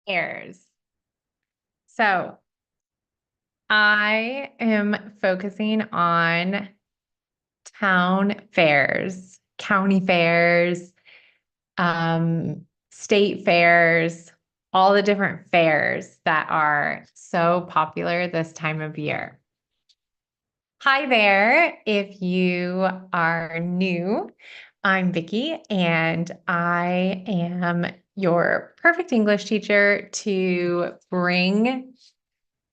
Fairs. So I am focusing on town fairs, county fairs, state fairs, all the different fairs that are so popular this time of year. Hi there. If you are new, I'm Vicki and I am your perfect English teacher to bring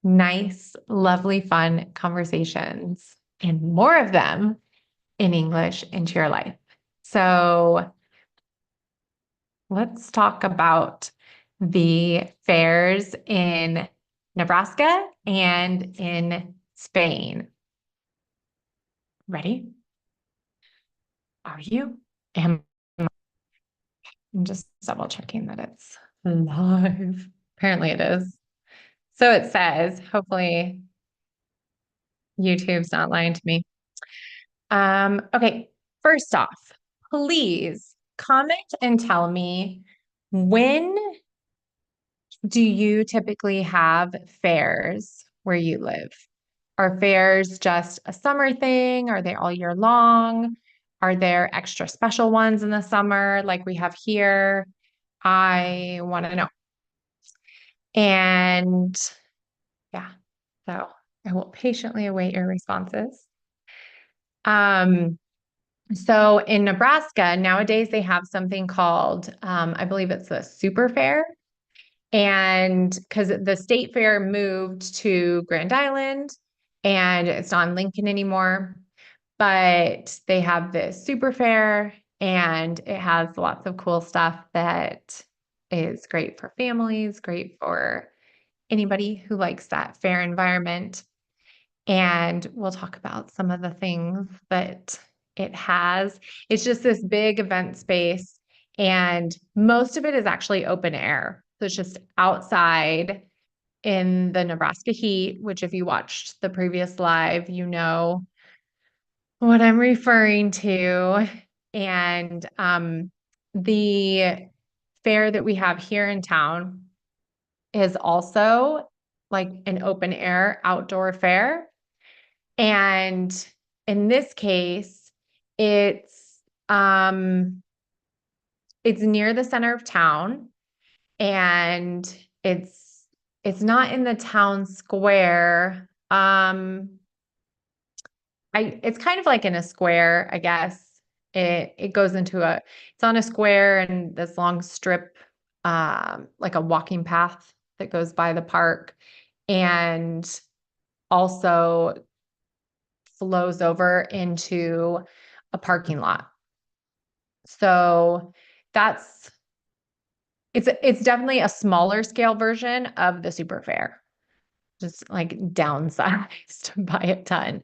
nice, lovely, fun conversations and more of them in English into your life. So let's talk about the fairs in Nebraska and in Spain. Ready? Are you? Am I'm just double checking that it's live. Apparently it is. So it says, hopefully YouTube's not lying to me. Okay, first off, please comment and tell me, when do you typically have fairs where you live? Are fairs just a summer thing? Are they all year long? Are there extra special ones in the summer like we have here? I want to know. And yeah, so I will patiently await your responses. Um, So in Nebraska, nowadays they have something called, I believe it's a super fair. And because the state fair moved to Grand Island and it's not in Lincoln anymore, but they have this super fair and it has lots of cool stuff that is great for families, great for anybody who likes that fair environment. And we'll talk about some of the things that it has. It's just this big event space, and most of it is actually open air. So it's just outside in the Nebraska heat, which if you watched the previous live, you know what I'm referring to. And the fair that we have here in town is also like an open air outdoor fair. And in this case, it's um it's near the center of town and it's not in the town square. It's kind of like in a square, I guess. It goes into it's on a square and this long strip, like a walking path that goes by the park, and also flows over into a parking lot. So that's it's definitely a smaller scale version of the super fair, just like downsized by a ton.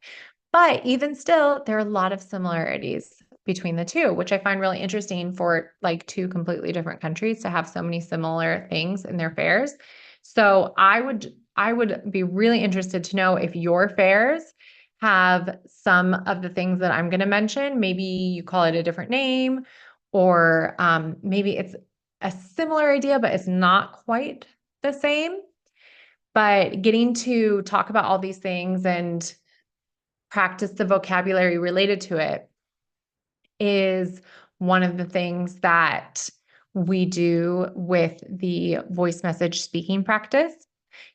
But even still, there are a lot of similarities between the two, which I find really interesting for like two completely different countries to have so many similar things in their fairs. So I would be really interested to know if your fairs have some of the things that I'm going to mention. Maybe you call it a different name, or maybe it's a similar idea, but it's not quite the same. But getting to talk about all these things and practice the vocabulary related to it is one of the things that we do with the voice message speaking practice.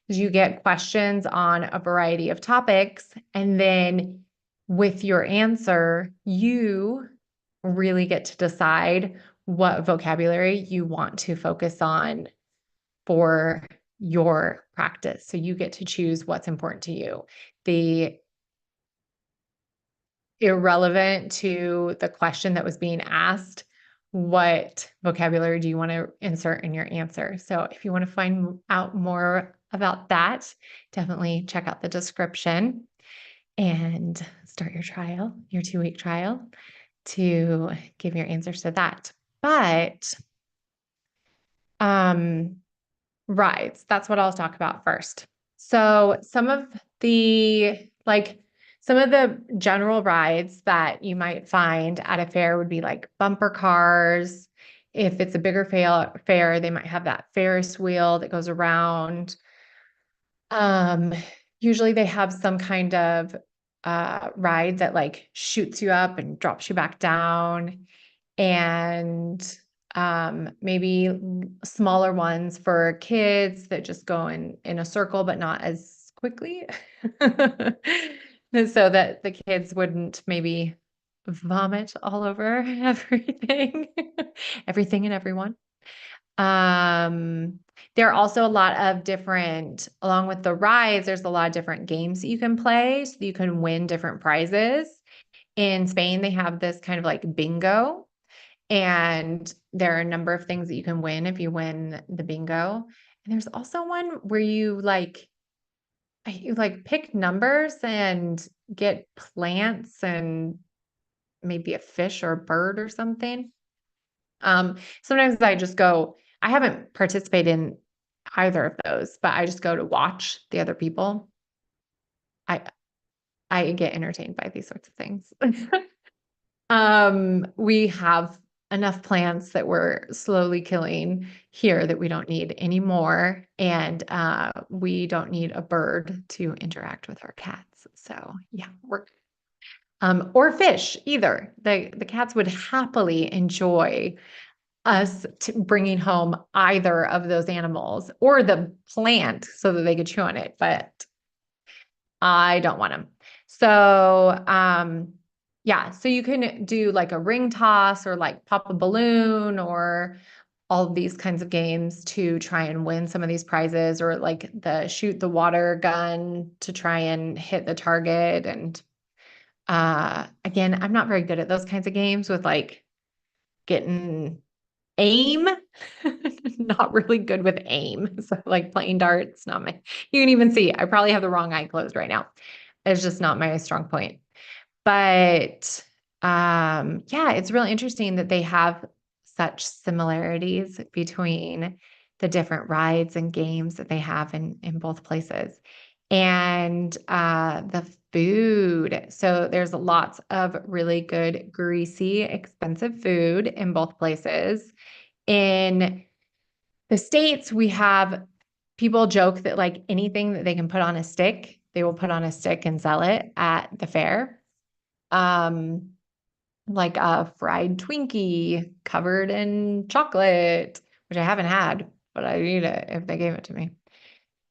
You get questions on a variety of topics, and then with your answer, you really get to decide what vocabulary you want to focus on for your practice. So you get to choose what's important to you. The irrelevant to the question that was being asked, what vocabulary do you want to insert in your answer? So if you want to find out more about that, definitely check out the description and start your trial, your 2-week trial, to give your answers to that. But rides, that's what I'll talk about first. So some of the general rides that you might find at a fair would be like bumper cars if it's a bigger fair, they might have that Ferris wheel that goes around. Um, Usually they have some kind of ride that like shoots you up and drops you back down, and maybe smaller ones for kids that just go in a circle, but not as quickly. And so that the kids wouldn't maybe vomit all over everything, everything and everyone. Um, there are also a lot of different, along with the rides, there's a lot of different games that you can play so you can win different prizes. In Spain, they have this kind of like bingo, and there are a number of things that you can win if you win the bingo. And there's also one where you like pick numbers and get plants and maybe a fish or a bird or something. Sometimes I haven't participated in either of those, but I just go to watch the other people. I I get entertained by these sorts of things. We have enough plants that we're slowly killing here that we don't need anymore, and we don't need a bird to interact with our cats. So yeah, we're or fish either. The cats would happily enjoy us bringing home either of those animals or the plant so that they could chew on it, but I don't want them. So, yeah, so you can do like a ring toss or like pop a balloon or all of these kinds of games to try and win some of these prizes, or like the shoot the water gun to try and hit the target. And again, I'm not very good at those kinds of games with like getting aim. Not really good with aim. So like playing darts, not my, you can even see I probably have the wrong eye closed right now. It's just not my strong point. But yeah, it's really interesting that they have such similarities between the different rides and games that they have in both places. And the food. So there's lots of really good, greasy, expensive food in both places. In the States, we have people joke that like anything that they can put on a stick, they will put on a stick and sell it at the fair. Um, like a fried Twinkie covered in chocolate, which I haven't had, but I'd eat it if they gave it to me.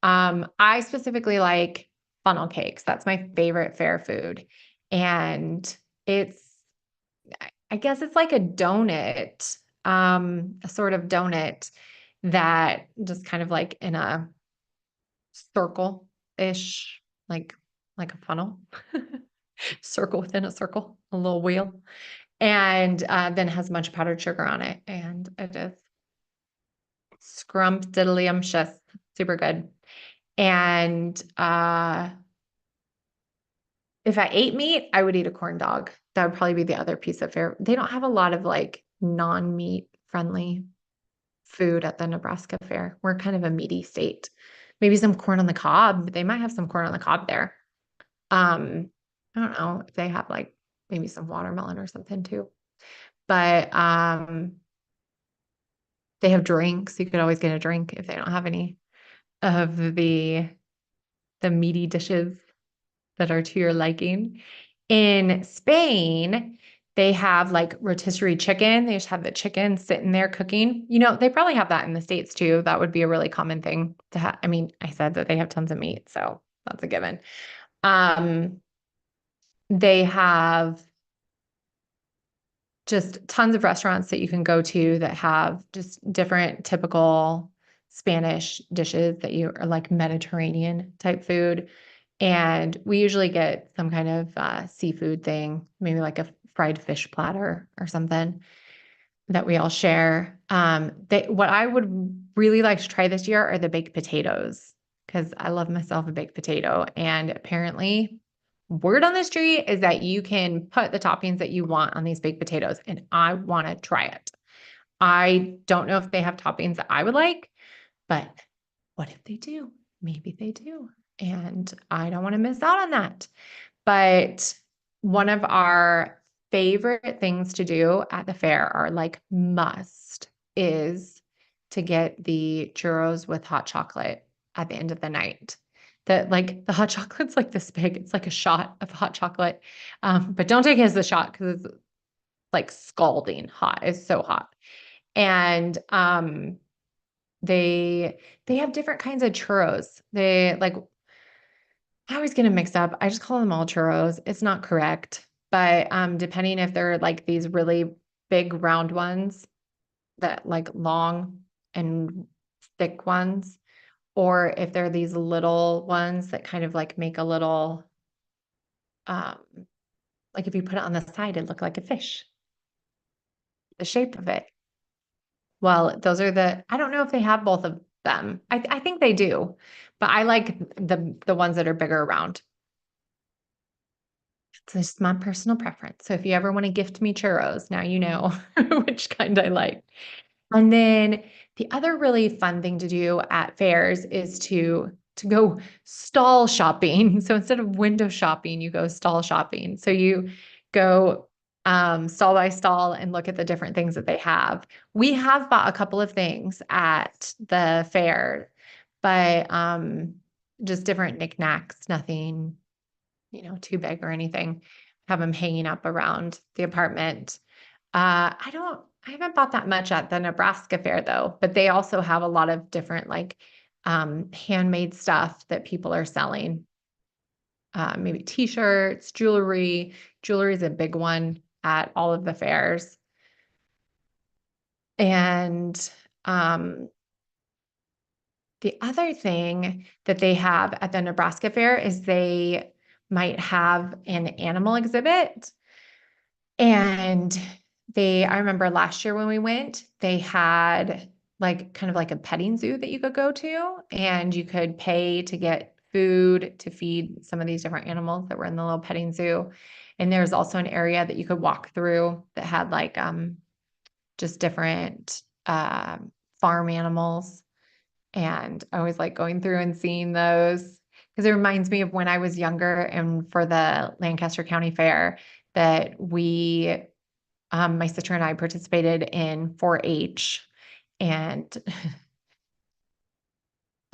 I specifically like funnel cakes. That's my favorite fair food. And it's, I guess it's like a donut, a sort of donut that just kind of like in a circle-ish, like a funnel, circle within a circle, a little wheel, and then has a bunch of powdered sugar on it, and it is scrumptious, super good. And if I ate meat, I would eat a corn dog. That would probably be the other piece of fare. They don't have a lot of like non-meat friendly food at the Nebraska Fair. We're kind of a meaty state. Maybe some corn on the cob. They might have some corn on the cob there. I don't know if they have like maybe some watermelon or something too. But they have drinks. You could always get a drink if they don't have any of the meaty dishes that are to your liking. In Spain, they have like rotisserie chicken. They just have the chicken sitting there cooking. They probably have that in the States too. That would be a really common thing to have. I mean, I said that they have tons of meat, so that's a given. Um, they have just tons of restaurants that you can go to that have just different typical Spanish dishes that you are like Mediterranean type food. And we usually get some kind of seafood thing, maybe like a fried fish platter or something that we all share. What I would really like to try this year are the baked potatoes, because I love myself a baked potato. And apparently, word on the street is that you can put the toppings that you want on these baked potatoes, and I want to try it. I don't know if they have toppings that I would like, but what if they do? Maybe they do. And I don't want to miss out on that. But one of our favorite things to do at the fair are like must is to get the churros with hot chocolate at the end of the night. The hot chocolate's like this big. It's like a shot of hot chocolate. But don't take it as the shot because it's like scalding hot. It's so hot. And they have different kinds of churros. They like I always get them mixed up. I just call them all churros. It's not correct. But depending if they're like these really big round ones that like long and thick ones, or if they're these little ones that kind of like make a little um like if you put it on the side, it look like a fish, the shape of it. Well, those are I don't know if they have both of them. I think they do, but I like the ones that are bigger around. It's just my personal preference. So if you ever want to gift me churros, now you know which kind I like. And then the other really fun thing to do at fairs is to go stall shopping. So instead of window shopping, you go stall shopping. So you go stall by stall and look at the different things that they have. We have bought a couple of things at the fair, but just different knickknacks, nothing, too big or anything. Have them hanging up around the apartment. I haven't bought that much at the Nebraska fair though, but they also have a lot of different like handmade stuff that people are selling. Maybe t-shirts, jewelry. Jewelry is a big one at all of the fairs. And the other thing that they have at the Nebraska fair is they might have an animal exhibit. And I remember last year when we went, they had like kind of like a petting zoo that you could go to, and you could pay to get food to feed some of these different animals that were in the little petting zoo. And there's also an area that you could walk through that had like just different farm animals. And I always like going through and seeing those because it reminds me of when I was younger and for the Lancaster County Fair that my sister and I participated in 4-H. And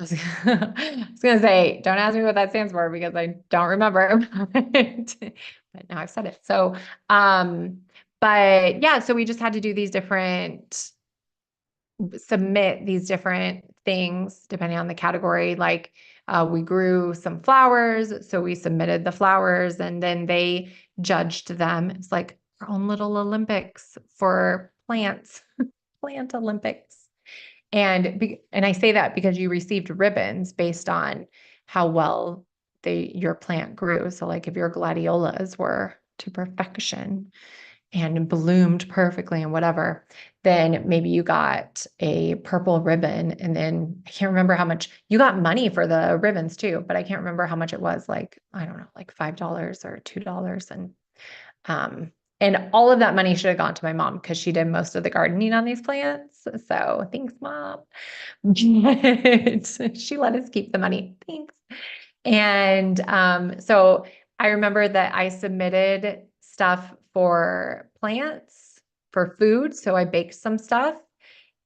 I was going to say, don't ask me what that stands for because I don't remember. But now I've said it. So, but yeah, so we just had to do submit these different things depending on the category. Like we grew some flowers, so we submitted the flowers and then they judged them. It's like our own little Olympics for plants, plant Olympics. And I say that because you received ribbons based on how well your plant grew. So like if your gladiolas were to perfection, and bloomed perfectly and whatever, then maybe you got a purple ribbon. And then I can't remember how much you got money for the ribbons too, but I can't remember how much it was. Like, I don't know, like $5 or $2. And all of that money should have gone to my mom because she did most of the gardening on these plants. So thanks, mom. But she let us keep the money. Thanks. And so I remember that I submitted stuff for plants, for food. So I baked some stuff.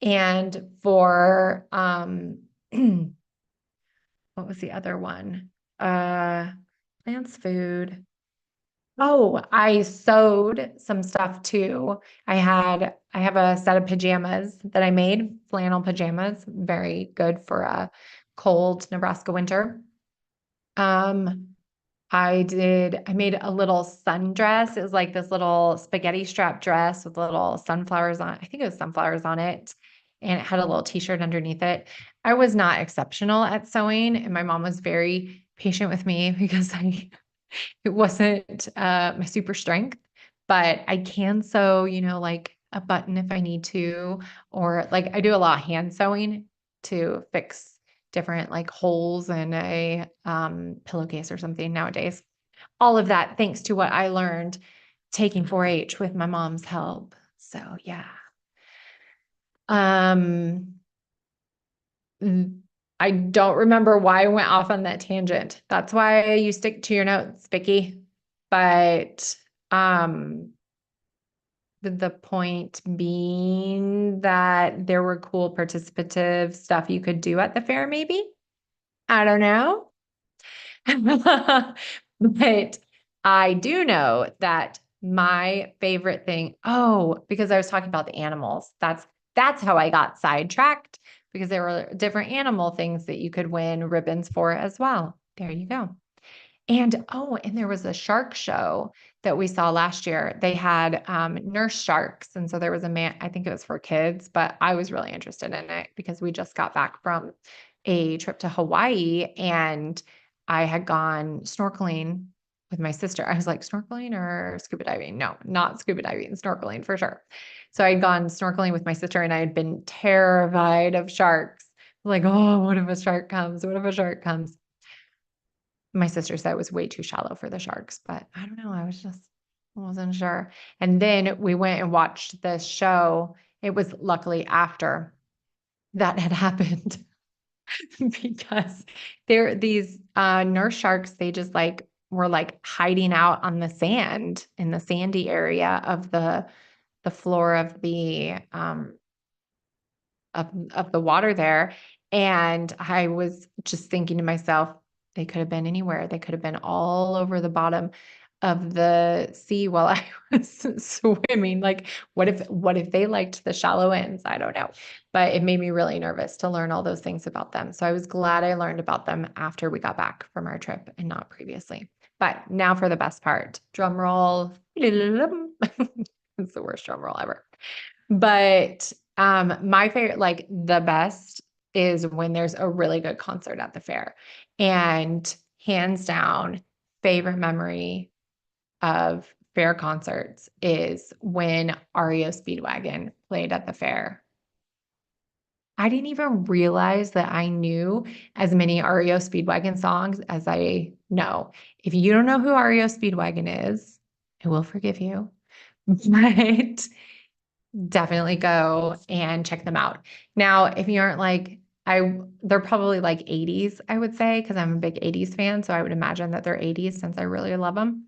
And for what was the other one? Plants, food. Oh, I sewed some stuff too. I have a set of pajamas that I made, flannel pajamas, very good for a cold Nebraska winter. Um, I made a little sundress. It was like this little spaghetti strap dress with little sunflowers on, I think it was sunflowers on it. And it had a little t-shirt underneath it. I was not exceptional at sewing, and my mom was very patient with me because it wasn't my super strength, but I can sew, like a button if I need to, or like I do a lot of hand sewing to fix different like holes in a pillowcase or something nowadays. All of that thanks to what I learned taking 4-H with my mom's help. So yeah. Um, mm, I don't remember why I went off on that tangent. That's why you stick to your notes, Vicky. But The point being that there were cool participative stuff you could do at the fair, maybe? I don't know. But I do know that my favorite thing, oh, because I was talking about the animals. That's how I got sidetracked because there were different animal things that you could win ribbons for as well. There you go. And oh, and there was a shark show that we saw last year. They had nurse sharks. And so there was a man, I think it was for kids, but I was really interested in it because we just got back from a trip to Hawaii and I had gone snorkeling with my sister. I was like, snorkeling or scuba diving? No, not scuba diving, snorkeling for sure. So I'd gone snorkeling with my sister and I had been terrified of sharks. Like, oh, what if a shark comes? What if a shark comes? My sister said it was way too shallow for the sharks, but I don't know. I wasn't sure. And then we went and watched this show. It was luckily after that had happened because there these nurse sharks, they just like were like hiding out on the sand in the sandy area of the floor of the water there. And I was just thinking to myself, they could have been anywhere. They could have been all over the bottom of the sea while I was swimming. Like, what if they liked the shallow ends? I don't know. But it made me really nervous to learn all those things about them. So I was glad I learned about them after we got back from our trip and not previously. But now for the best part. Drum roll. It's the worst drum roll ever. But my favorite, like the best, is when there's a really good concert at the fair. And hands down, favorite memory of fair concerts is when REO Speedwagon played at the fair. I didn't even realize that I knew as many REO Speedwagon songs as I know. If you don't know who REO Speedwagon is, I will forgive you. But definitely go and check them out. Now, if you aren't like, they're probably like 80s, I would say, because I'm a big 80s fan. So I would imagine that they're 80s since I really love them.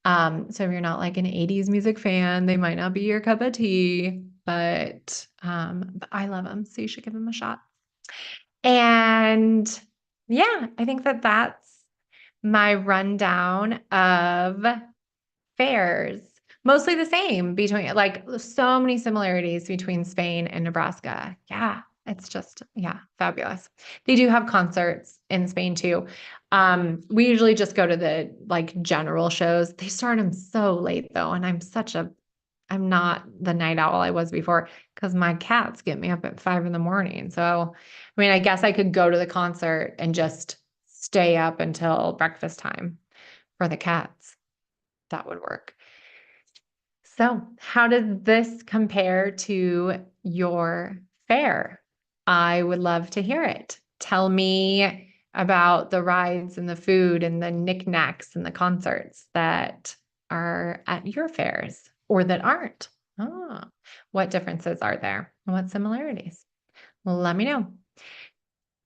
So if you're not like an 80s music fan, they might not be your cup of tea, but I love them. So you should give them a shot. And yeah, I think that that's my rundown of fairs. Mostly the same between like so many similarities between Spain and Nebraska. Yeah, it's just, yeah, fabulous. They do have concerts in Spain too. We usually just go to the like general shows. They start them so late though, and I'm not the night owl I was before because my cats get me up at 5 in the morning. So, I mean, I guess I could go to the concert and just stay up until breakfast time for the cats. That would work. So, how does this compare to your fair? I would love to hear it. Tell me about the rides and the food and the knickknacks and the concerts that are at your fairs or that aren't. Ah, what differences are there? What similarities? Let me know.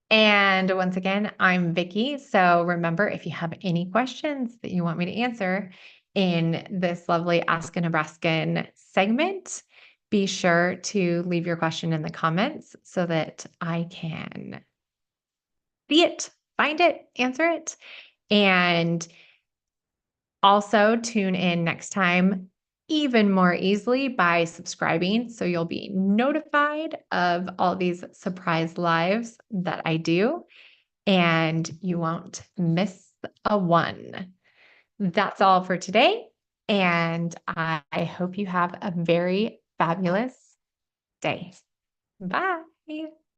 And once again, I'm Vicky. So remember, if you have any questions that you want me to answer in this lovely Ask a Nebraskan segment, be sure to leave your question in the comments so that I can see it, find it, answer it. And also tune in next time even more easily by subscribing. So you'll be notified of all these surprise lives that I do and you won't miss a one. That's all for today. And I hope you have a very fabulous day. Bye.